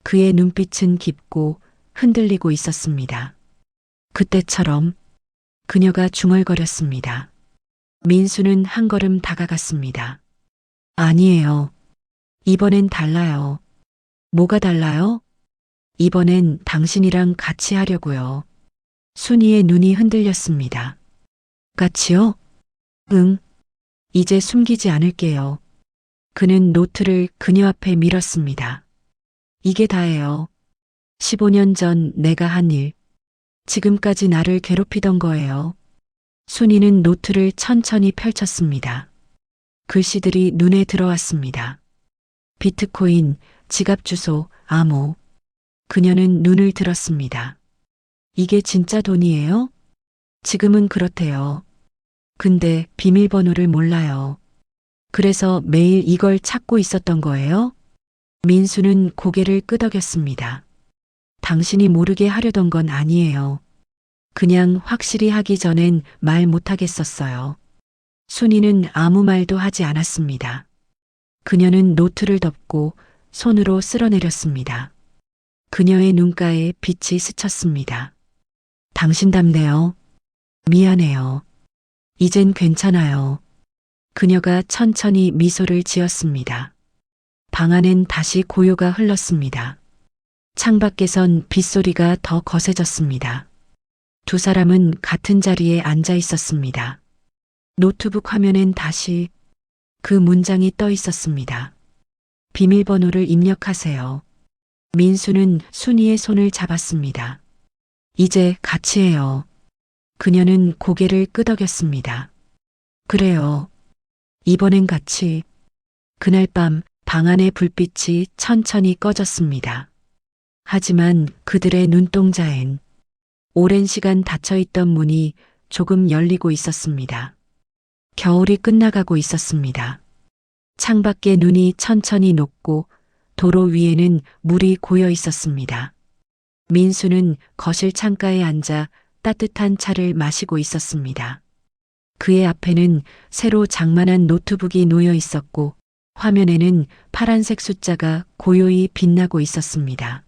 그의 눈빛은 깊고 흔들리고 있었습니다. 그때처럼 그녀가 중얼거렸습니다. 민수는 한 걸음 다가갔습니다. 아니에요. 이번엔 달라요. 뭐가 달라요? 이번엔 당신이랑 같이 하려고요. 순이의 눈이 흔들렸습니다. 같이요? 응. 이제 숨기지 않을게요. 그는 노트를 그녀 앞에 밀었습니다. 이게 다예요. 15년 전 내가 한 일. 지금까지 나를 괴롭히던 거예요. 순이는 노트를 천천히 펼쳤습니다. 글씨들이 눈에 들어왔습니다. 비트코인, 지갑 주소, 암호. 그녀는 눈을 들었습니다. 이게 진짜 돈이에요? 지금은 그렇대요. 근데 비밀번호를 몰라요. 그래서 매일 이걸 찾고 있었던 거예요? 민수는 고개를 끄덕였습니다. 당신이 모르게 하려던 건 아니에요. 그냥 확실히 하기 전엔 말 못하겠었어요. 순이는 아무 말도 하지 않았습니다. 그녀는 노트를 덮고 손으로 쓸어내렸습니다. 그녀의 눈가에 빛이 스쳤습니다. 당신답네요. 미안해요. 이젠 괜찮아요. 그녀가 천천히 미소를 지었습니다. 방 안엔 다시 고요가 흘렀습니다. 창밖에선 빗소리가 더 거세졌습니다. 두 사람은 같은 자리에 앉아 있었습니다. 노트북 화면엔 다시 그 문장이 떠 있었습니다. 비밀번호를 입력하세요. 민수는 순이의 손을 잡았습니다. 이제 같이 해요. 그녀는 고개를 끄덕였습니다. 그래요. 이번엔 같이. 그날 밤 방 안의 불빛이 천천히 꺼졌습니다. 하지만 그들의 눈동자엔 오랜 시간 닫혀있던 문이 조금 열리고 있었습니다. 겨울이 끝나가고 있었습니다. 창밖에 눈이 천천히 녹고 도로 위에는 물이 고여 있었습니다. 민수는 거실 창가에 앉아 따뜻한 차를 마시고 있었습니다. 그의 앞에는 새로 장만한 노트북이 놓여 있었고 화면에는 파란색 숫자가 고요히 빛나고 있었습니다.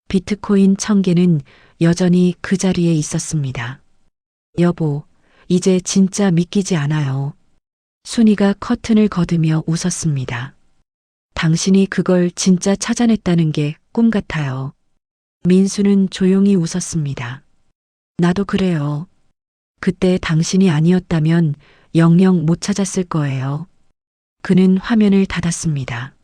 비트코인 1000개는 여전히 그 자리에 있었습니다. 여보, 이제 진짜 믿기지 않아요. 순이가 커튼을 걷으며 웃었습니다. 당신이 그걸 진짜 찾아냈다는 게 꿈 같아요. 민수는 조용히 웃었습니다. 나도 그래요. 그때 당신이 아니었다면 영영 못 찾았을 거예요. 그는 화면을 닫았습니다.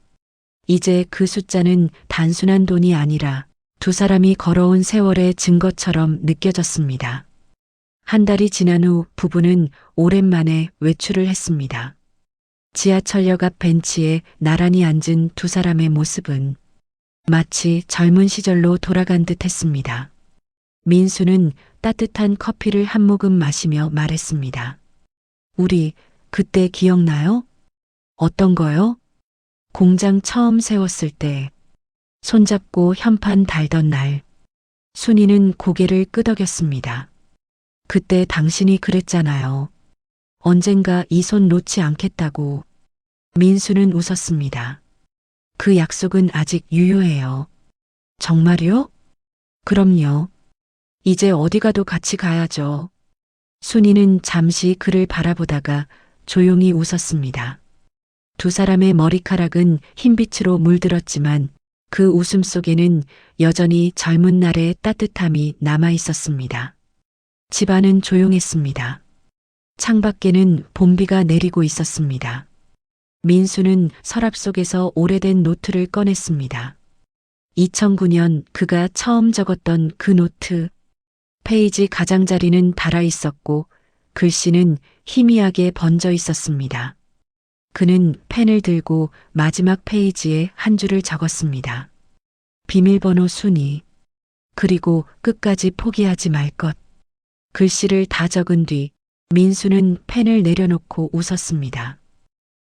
이제 그 숫자는 단순한 돈이 아니라 두 사람이 걸어온 세월의 증거처럼 느껴졌습니다. 한 달이 지난 후 부부는 오랜만에 외출을 했습니다. 지하철역 앞 벤치에 나란히 앉은 두 사람의 모습은 마치 젊은 시절로 돌아간 듯 했습니다. 민수는 따뜻한 커피를 한 모금 마시며 말했습니다. 우리 그때 기억나요? 어떤 거요? 공장 처음 세웠을 때 손잡고 현판 달던 날. 순이는 고개를 끄덕였습니다. 그때 당신이 그랬잖아요. 언젠가 이 손 놓지 않겠다고. 민수는 웃었습니다. 그 약속은 아직 유효해요. 정말요? 그럼요. 이제 어디 가도 같이 가야죠. 순이는 잠시 그를 바라보다가 조용히 웃었습니다. 두 사람의 머리카락은 흰빛으로 물들었지만 그 웃음 속에는 여전히 젊은 날의 따뜻함이 남아 있었습니다. 집안은 조용했습니다. 창밖에는 봄비가 내리고 있었습니다. 민수는 서랍 속에서 오래된 노트를 꺼냈습니다. 2009년 그가 처음 적었던 그 노트. 페이지 가장자리는 닳아 있었고 글씨는 희미하게 번져 있었습니다. 그는 펜을 들고 마지막 페이지에 한 줄을 적었습니다. 비밀번호 순이. 그리고 끝까지 포기하지 말 것. 글씨를 다 적은 뒤 민수는 펜을 내려놓고 웃었습니다.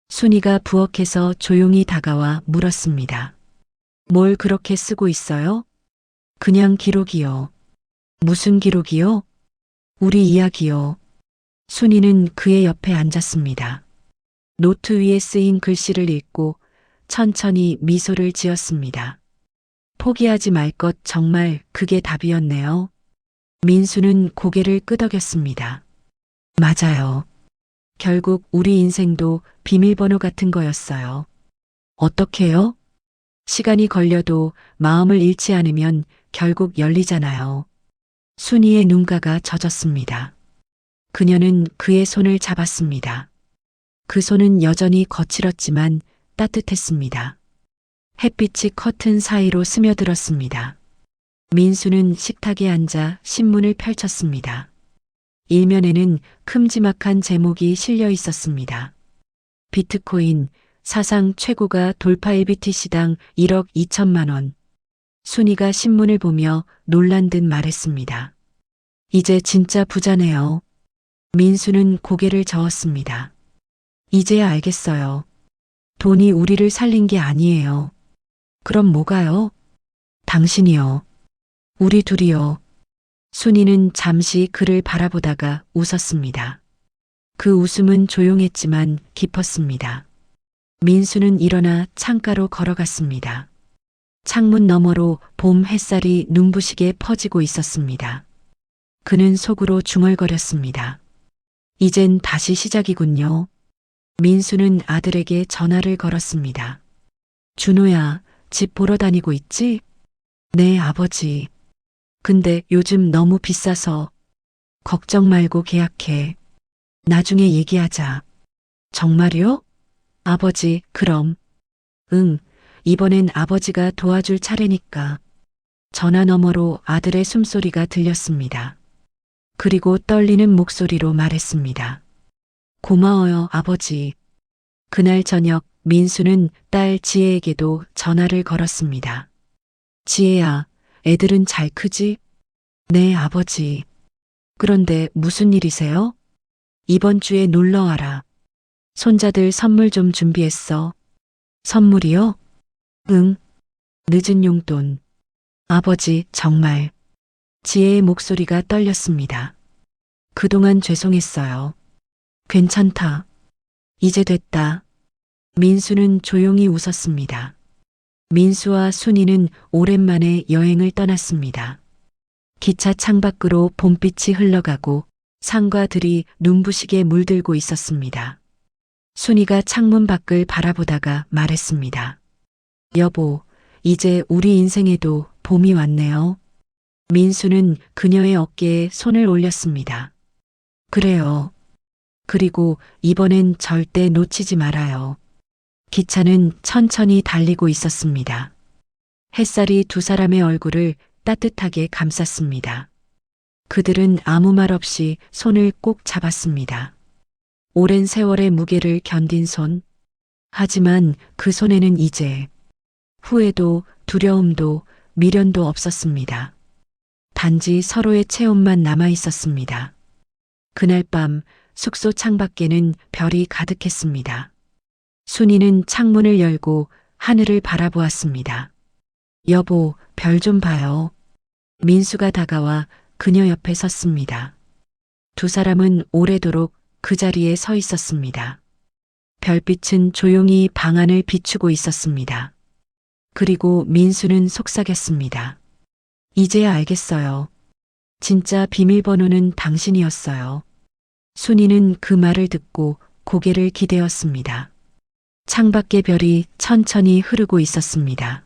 순이가 부엌에서 조용히 다가와 물었습니다. 뭘 그렇게 쓰고 있어요? 그냥 기록이요. 무슨 기록이요? 우리 이야기요. 순이는 그의 옆에 앉았습니다. 노트 위에 쓰인 글씨를 읽고 천천히 미소를 지었습니다. 포기하지 말 것 정말 그게 답이었네요. 민수는 고개를 끄덕였습니다. 맞아요. 결국 우리 인생도 비밀번호 같은 거였어요. 어떻게요? 시간이 걸려도 마음을 잃지 않으면 결국 열리잖아요. 순이의 눈가가 젖었습니다. 그녀는 그의 손을 잡았습니다. 그 손은 여전히 거칠었지만 따뜻했습니다. 햇빛이 커튼 사이로 스며들었습니다. 민수는 식탁에 앉아 신문을 펼쳤습니다. 일면에는 큼지막한 제목이 실려 있었습니다. 비트코인 사상 최고가 돌파 BTC당 1억 2천만 원. 순이가 신문을 보며 놀란 듯 말했습니다. 이제 진짜 부자네요. 민수는 고개를 저었습니다. 이제야 알겠어요. 돈이 우리를 살린 게 아니에요. 그럼 뭐가요? 당신이요. 우리 둘이요. 순이는 잠시 그를 바라보다가 웃었습니다. 그 웃음은 조용했지만 깊었습니다. 민수는 일어나 창가로 걸어갔습니다. 창문 너머로 봄 햇살이 눈부시게 퍼지고 있었습니다. 그는 속으로 중얼거렸습니다. 이젠 다시 시작이군요. 민수는 아들에게 전화를 걸었습니다. 준호야, 집 보러 다니고 있지? 네, 아버지. 근데 요즘 너무 비싸서. 걱정 말고 계약해. 나중에 얘기하자. 정말요? 아버지, 그럼. 응, 이번엔 아버지가 도와줄 차례니까. 전화 너머로 아들의 숨소리가 들렸습니다. 그리고 떨리는 목소리로 말했습니다. 고마워요, 아버지. 그날 저녁 민수는 딸 지혜에게도 전화를 걸었습니다. 지혜야, 애들은 잘 크지? 네, 아버지. 그런데 무슨 일이세요? 이번 주에 놀러 와라. 손자들 선물 좀 준비했어. 선물이요? 응. 늦은 용돈. 아버지, 정말. 지혜의 목소리가 떨렸습니다. 그동안 죄송했어요. 괜찮다. 이제 됐다. 민수는 조용히 웃었습니다. 민수와 순이는 오랜만에 여행을 떠났습니다. 기차 창밖으로 봄빛이 흘러가고 산과 들이 눈부시게 물들고 있었습니다. 순이가 창문 밖을 바라보다가 말했습니다. 여보, 이제 우리 인생에도 봄이 왔네요. 민수는 그녀의 어깨에 손을 올렸습니다. 그래요. 그리고 이번엔 절대 놓치지 말아요. 기차는 천천히 달리고 있었습니다. 햇살이 두 사람의 얼굴을 따뜻하게 감쌌습니다. 그들은 아무 말 없이 손을 꼭 잡았습니다. 오랜 세월의 무게를 견딘 손. 하지만 그 손에는 이제 후회도 두려움도 미련도 없었습니다. 단지 서로의 체온만 남아 있었습니다. 그날 밤 숙소 창밖에는 별이 가득했습니다. 순이는 창문을 열고 하늘을 바라보았습니다. 여보, 별 좀 봐요. 민수가 다가와 그녀 옆에 섰습니다. 두 사람은 오래도록 그 자리에 서 있었습니다. 별빛은 조용히 방 안을 비추고 있었습니다. 그리고 민수는 속삭였습니다. 이제야 알겠어요. 진짜 비밀번호는 당신이었어요. 순이는 그 말을 듣고 고개를 기대었습니다. 창밖의 별이 천천히 흐르고 있었습니다.